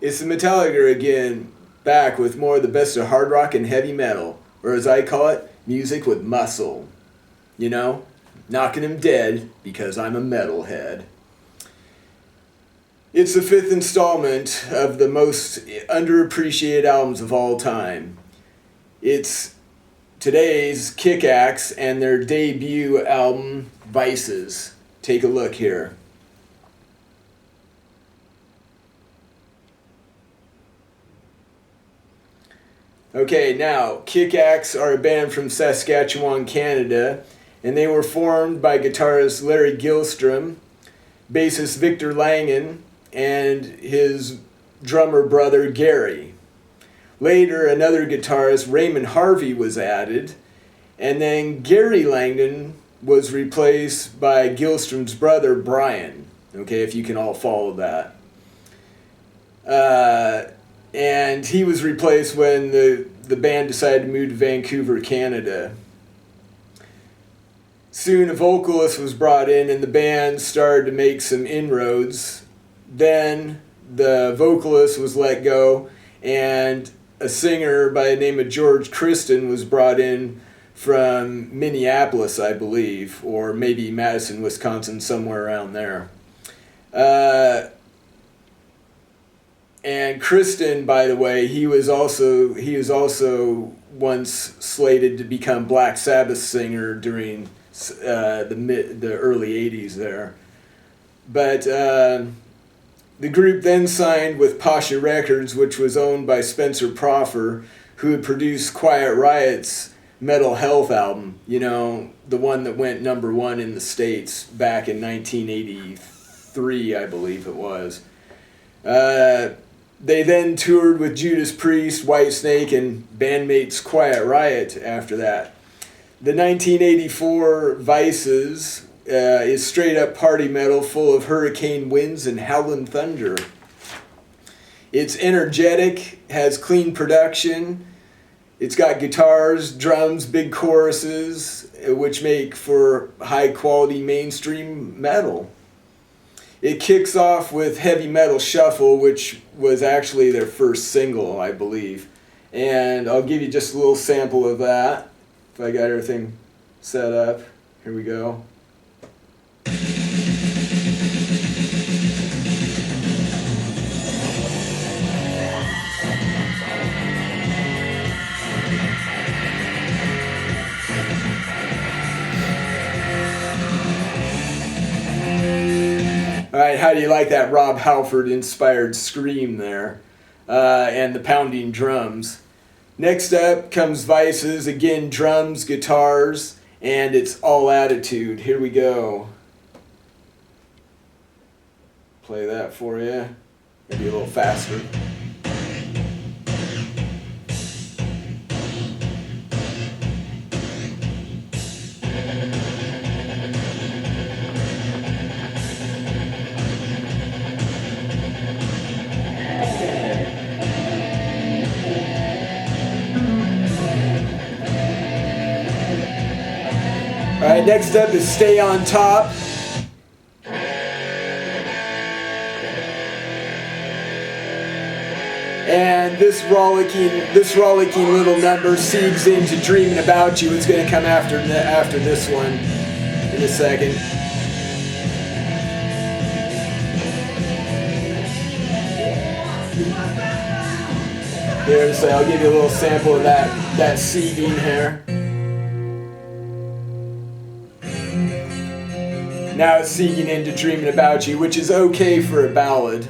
It's the Metalligger again, back with more of the best of hard rock and heavy metal, or as I call it, music with muscle. You know, knocking him dead because I'm a metalhead. It's the fifth installment of the most underappreciated albums of all time. It's today's Kick-Axe and their debut album, Vices. Take a look here. Okay, now, Kick-Axe are a band from Saskatchewan, Canada, and they were formed by guitarist Larry Gilstrom, bassist Victor Langen, and his drummer brother Gary. Later, another guitarist, Raymond Harvey, was added, and then Gary Langdon was replaced by Gilstrom's brother Brian. Okay, if you can all follow that. And he was replaced when the band decided to move to Vancouver, Canada. Soon a vocalist was brought in and the band started to make some inroads. Then the vocalist was let go and a singer by the name of George Christen was brought in from Minneapolis, I believe, or maybe Madison, Wisconsin, somewhere around there. And Christen, by the way, he was also once slated to become Black Sabbath singer during the early '80s there. But the group then signed with Pasha Records, which was owned by Spencer Proffer, who had produced Quiet Riot's Mental Health album. You know, the one that went #1 in the States back in 1983, I believe it was. They then toured with Judas Priest, Whitesnake, and bandmates Quiet Riot after that. The 1984 Vices is straight up party metal full of hurricane winds and howling thunder. It's energetic, has clean production, it's got guitars, drums, big choruses, which make for high quality mainstream metal. It kicks off with Heavy Metal Shuffle, which was actually their first single, I believe. And I'll give you just a little sample of that, if I got everything set up. Here we go. All right, how do you like that Rob Halford-inspired scream there? And the pounding drums. Next up comes Vices, again drums, guitars, and it's all attitude. Here we go. Play that for you. Maybe a little faster. All right, next up is Stay on Top. And this rollicking little number segues into Dreaming About You. It's going to come after this one in a second. Here, so I'll give you a little sample of that seguing here. Now it's seguing into Dreaming About You, which is okay for a ballad.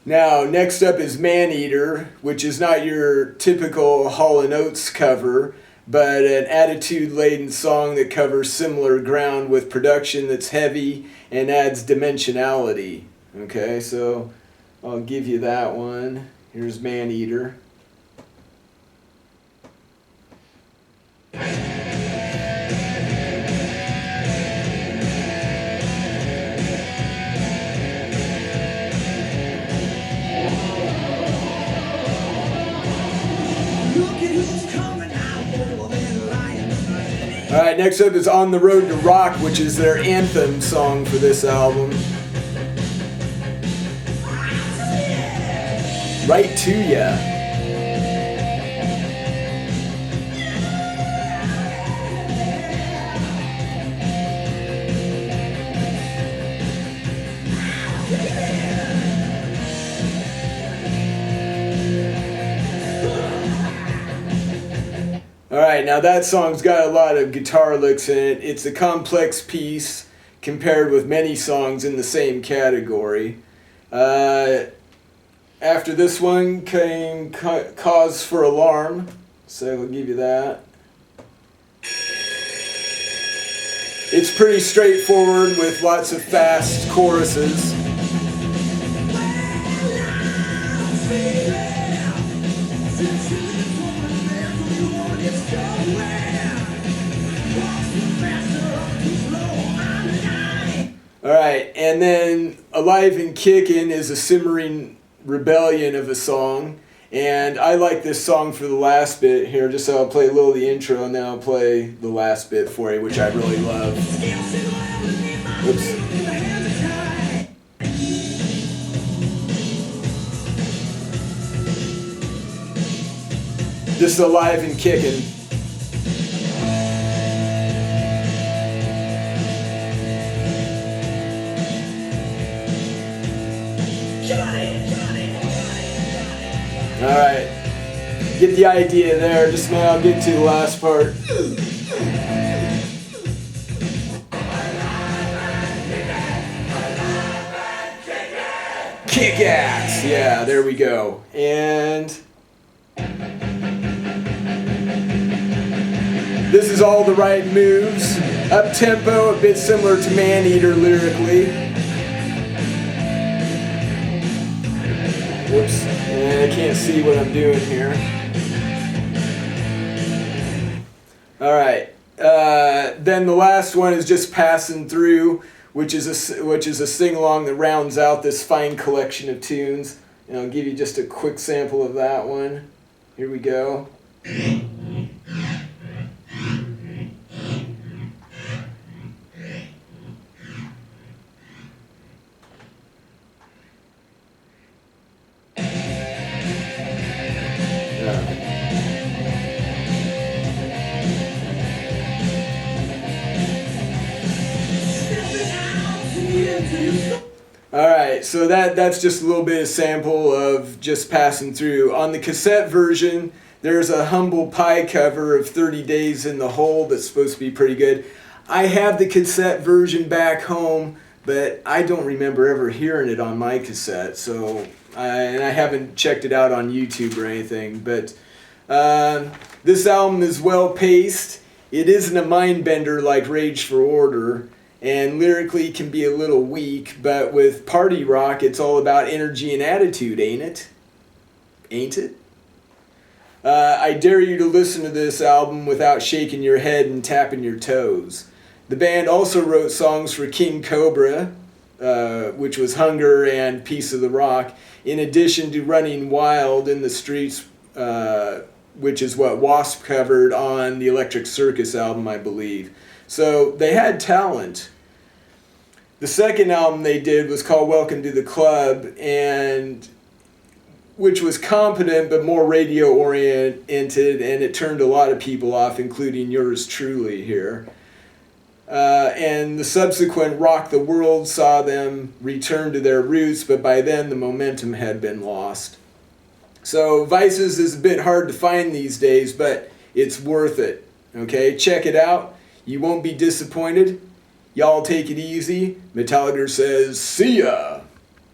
Now, next up is Maneater, which is not your typical Hall & Oates cover, but an attitude-laden song that covers similar ground with production that's heavy and adds dimensionality. Okay, so I'll give you that one. Here's Maneater. Alright, next up is On the Road to Rock, which is their anthem song for this album. Right to Ya. Alright, now that song's got a lot of guitar licks in it. It's a complex piece compared with many songs in the same category. After this one came Cause for Alarm, so I'll give you that. It's pretty straightforward with lots of fast choruses. Alright, and then Alive and Kickin' is a simmering rebellion of a song. And I like this song for the last bit here, just so I'll play a little of the intro and then I'll play the last bit for you, which I really love. Oops. Just Alive and Kickin'. Alright, get the idea there. Just now I'll get to the last part. Kick ass! Yeah, there we go. And this is all the right moves. Up tempo, a bit similar to Maneater lyrically. Whoops, and I can't see what I'm doing here. Alright, then the last one is just Passing Through, which is a sing-along that rounds out this fine collection of tunes. And I'll give you just a quick sample of that one. Here we go. Alright, so that's just a little bit of sample of Just Passing Through. On the cassette version, there's a Humble Pie cover of 30 Days in the Hole that's supposed to be pretty good. I have the cassette version back home, but I don't remember ever hearing it on my cassette, so and I haven't checked it out on YouTube or anything. But this album is well paced. It isn't a mind bender like Rage for Order, and lyrically can be a little weak, but with party rock, it's all about energy and attitude, ain't it? Ain't it? I dare you to listen to this album without shaking your head and tapping your toes. The band also wrote songs for King Cobra, which was Hunger and Piece of the Rock, in addition to Running Wild in the Streets, which is what Wasp covered on the Electric Circus album, I believe. So they had talent. The second album they did was called Welcome to the Club, and which was competent but more radio oriented, and it turned a lot of people off, including yours truly here. And the subsequent Rock the World saw them return to their roots, but by then the momentum had been lost. So Vices is a bit hard to find these days, but it's worth it. Okay, check it out. You won't be disappointed. Y'all take it easy. Metalligger says, see ya!